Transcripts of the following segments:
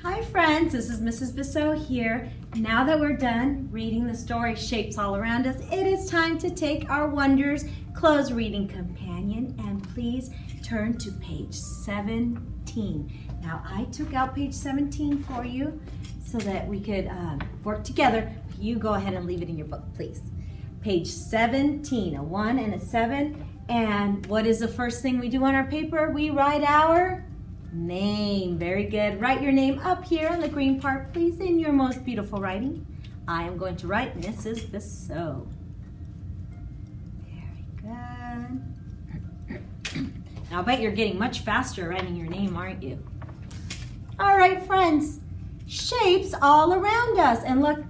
Hi friends, this is Mrs. Bissot here. Now that we're done reading the story Shapes All Around Us, it is time to take our Wonders closed reading companion and please turn to page 17. Now I took out page 17 for you so that we could work together. You go ahead and leave it in your book, please. Page 17, a 1 and a 7. And what is the first thing we do on our paper? We write our name. Very good. Write your name up here on the green part, please, in your most beautiful writing. I am going to write Mrs. Bissot. Very good. Now I bet you're getting much faster writing your name, aren't you? All right, friends. Shapes all around us. And look,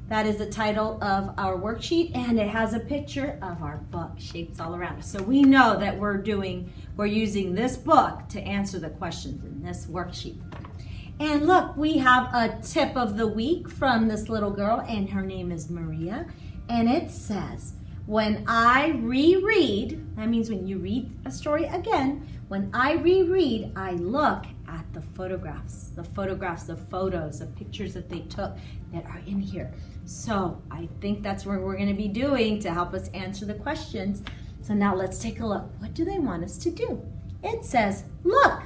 that is the title of our worksheet, and it has a picture of our book, Shapes All Around Us. So we know that we're using this book to answer the questions in this worksheet. And look, we have a tip of the week from this little girl, and her name is Maria. And it says, when I reread, that means when you read a story again, when I reread, I look at the photos, the photos, the pictures that they took that are in here. So I think that's what we're going to be doing to help us answer the questions. So now let's take a look. What do they want us to do? It says, look,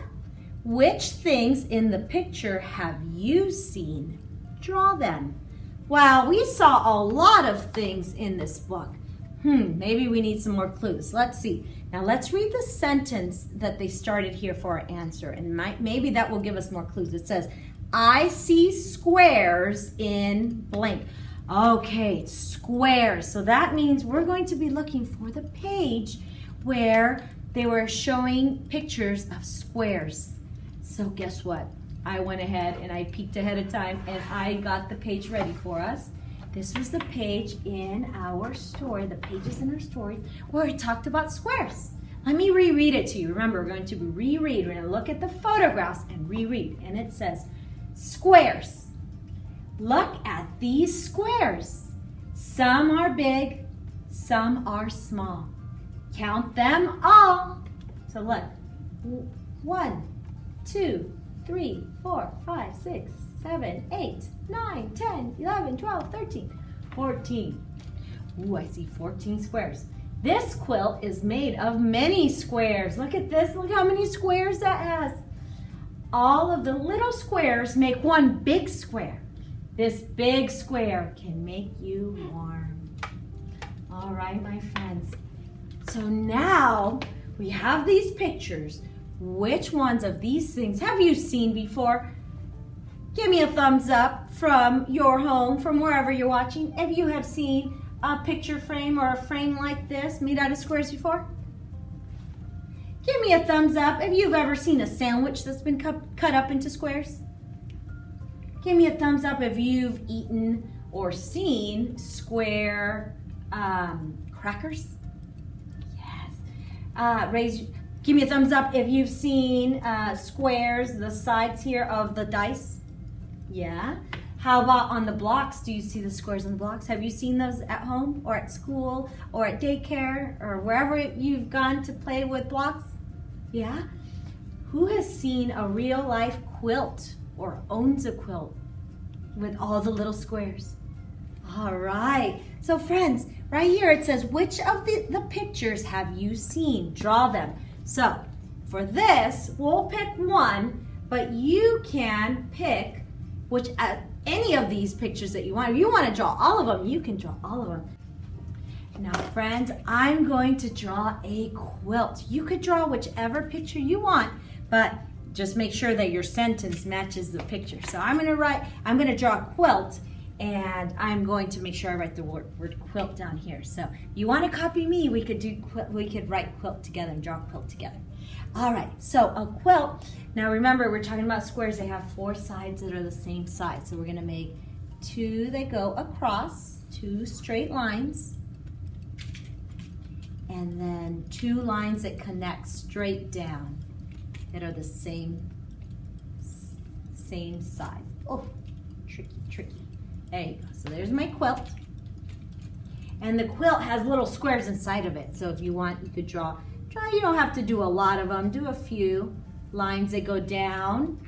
which things in the picture have you seen? Draw them. Wow, we saw a lot of things in this book. Maybe we need some more clues. Let's see. Now let's read the sentence that they started here for our answer, and maybe that will give us more clues. It says, I see squares in blank. Okay, squares. So that means we're going to be looking for the page where they were showing pictures of squares. So guess what? I went ahead and I peeked ahead of time and I got the page ready for us. This was the page in our story, the pages in our story where it talked about squares. Let me reread it to you. Remember, we're going to reread. We're going to look at the photographs and reread. And it says, squares. Look at these squares. Some are big, some are small. Count them all. So look, 1, 2, 3, 4, 5, 6, 7, 8, 9, 10, 11, 12, 13, 14. Ooh, I see 14 squares. This quilt is made of many squares. Look at this. Look how many squares that has. All of the little squares make one big square. This big square can make you warm. All right, my friends. So now we have these pictures. Which ones of these things have you seen before? Give me a thumbs up from your home, from wherever you're watching, if you have seen a picture frame or a frame like this made out of squares before. Give me a thumbs up if you've ever seen a sandwich that's been cut up into squares. Give me a thumbs up if you've eaten or seen square crackers. Yes. Give me a thumbs up if you've seen squares, the sides here of the dice. Yeah. How about on the blocks? Do you see the squares on the blocks? Have you seen those at home or at school or at daycare or wherever you've gone to play with blocks? Yeah. Who has seen a real life quilt or owns a quilt with all the little squares? All right. So friends, right here it says, which of the pictures have you seen? Draw them. So for this, we'll pick one, but you can pick any of these pictures that you want. If you want to draw all of them, you can draw all of them. Now friends, I'm going to draw a quilt. You could draw whichever picture you want, but just make sure that your sentence matches the picture. So I'm going to draw a quilt, and I'm going to make sure I write the word quilt down here. So you want to copy me, we could write quilt together and draw quilt together. All right, so a quilt. Now remember, we're talking about squares. They have 4 sides that are the same size. So we're going to make 2 that go across, 2 straight lines, and then 2 lines that connect straight down that are the same size. Oh, tricky. There you go. So there's my quilt. And the quilt has little squares inside of it. So if you want, you could draw. You don't have to do a lot of them. Do a few lines that go down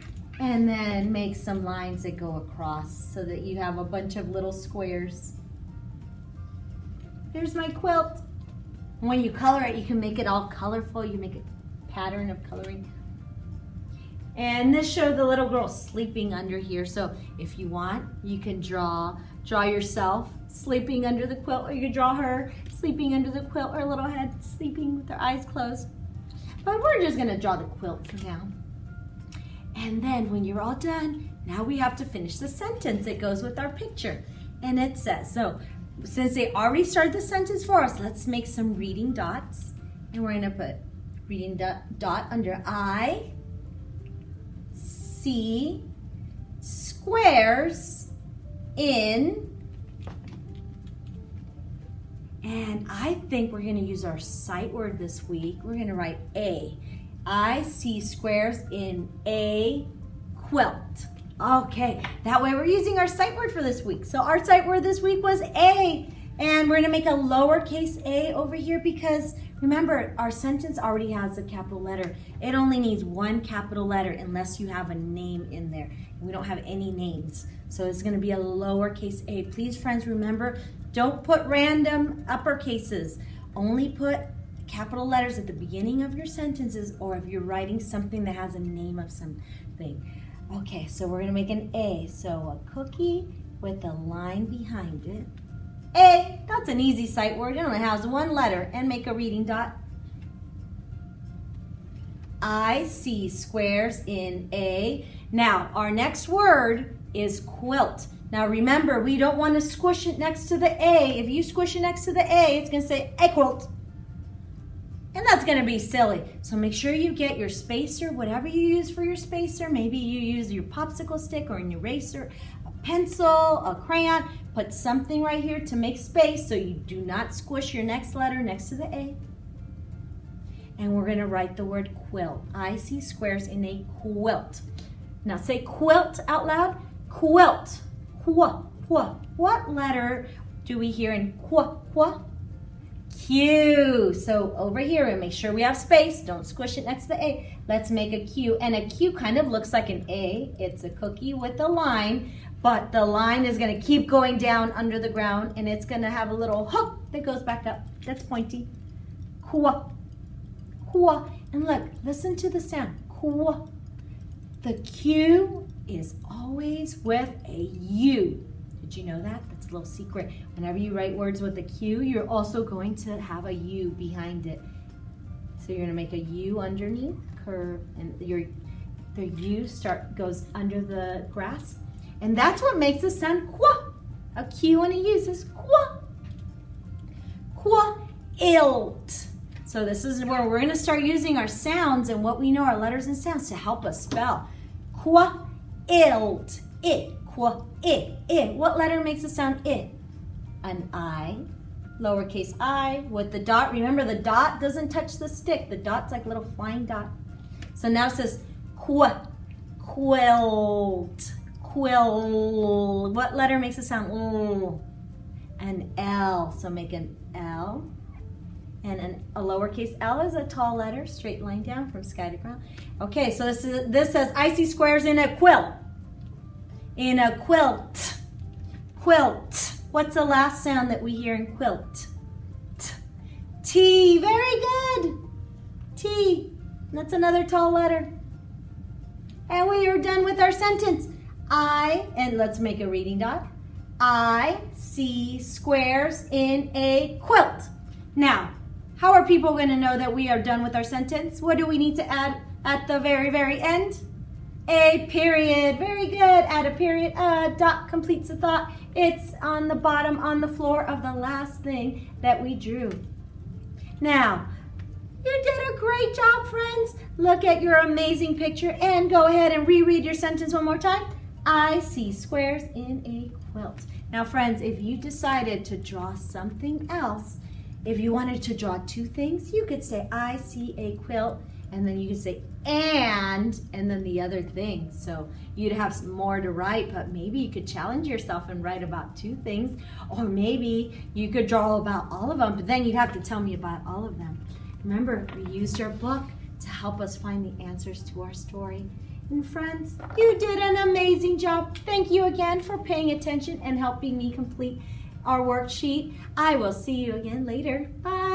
And then make some lines that go across so that you have a bunch of little squares. Here's my quilt. When you color it, you can make it all colorful. You make a pattern of coloring. And this showed the little girl sleeping under here. So if you want, you can draw yourself sleeping under the quilt, or you can draw her sleeping under the quilt, or a little head sleeping with her eyes closed. But we're just gonna draw the quilt for now. And then when you're all done, now we have to finish the sentence that goes with our picture. And it says, so since they already started the sentence for us, let's make some reading dots. And we're gonna put reading dot under I see squares in, and I think we're going to use our sight word this week. We're going to write A. I see squares in a quilt. Okay, that way we're using our sight word for this week. So our sight word this week was A, and we're going to make a lowercase a over here because remember, our sentence already has a capital letter. It only needs one capital letter unless you have a name in there. We don't have any names. So it's going to be a lowercase a. Please, friends, remember, don't put random uppercases. Only put capital letters at the beginning of your sentences, or if you're writing something that has a name of something. Okay, so we're going to make an A. So a cookie with a line behind it. A, that's an easy sight word. It only has one letter. And make a reading dot. I see squares in a. Now, our next word is quilt. Now remember, we don't want to squish it next to the A. If you squish it next to the A, it's going to say a quilt. And that's going to be silly. So make sure you get your spacer, whatever you use for your spacer. Maybe you use your popsicle stick or an eraser, a pencil, a crayon. Put something right here to make space so you do not squish your next letter next to the A. And we're going to write the word quilt. I see squares in a quilt. Now say quilt out loud. Quilt. Qu, qu. What letter do we hear in qu, qu? Q. So over here, and make sure we have space. Don't squish it next to the A. Let's make a Q. And a Q kind of looks like an A. It's a cookie with a line, but the line is going to keep going down under the ground, and it's going to have a little hook that goes back up. That's pointy. Qu, qu. And look, listen to the sound. Qu. The Q is always with a U. Did you know that? That's a little secret. Whenever you write words with a Q, you're also going to have a U behind it. So you're going to make a U underneath, curve, and the U goes under the grass. And that's what makes the sound qua. A Q and a U says qua. Qua-ilt. So this is where we're going to start using our sounds and what we know, our letters and sounds, to help us spell. Qua-ilt. It. Qua-it. What letter makes the sound it? An I. Lowercase I with the dot. Remember, the dot doesn't touch the stick. The dot's like a little flying dot. So now it says quilt. Quill. What letter makes the sound L? An L. So make an L. And a lowercase L is a tall letter, straight line down from sky to ground. Okay, so this says, I see squares in a quilt. In a quilt. Quilt. What's the last sound that we hear in quilt? T. Very good. T. That's another tall letter. And we are done with our sentence. And let's make a reading dot. I see squares in a quilt. Now, how are people going to know that we are done with our sentence? What do we need to add at the very, very end? A period. Very good. Add a period. A dot completes the thought. It's on the bottom, on the floor of the last thing that we drew. Now, you did a great job, friends. Look at your amazing picture and go ahead and reread your sentence one more time. I see squares in a quilt. Now, friends, if you decided to draw something else, if you wanted to draw two things, you could say, I see a quilt, and then you could say, and then the other thing. So you'd have some more to write, but maybe you could challenge yourself and write about two things, or maybe you could draw about all of them, but then you'd have to tell me about all of them. Remember, we used our book to help us find the answers to our story. And friends, you did an amazing job. Thank you again for paying attention and helping me complete our worksheet. I will see you again later. Bye.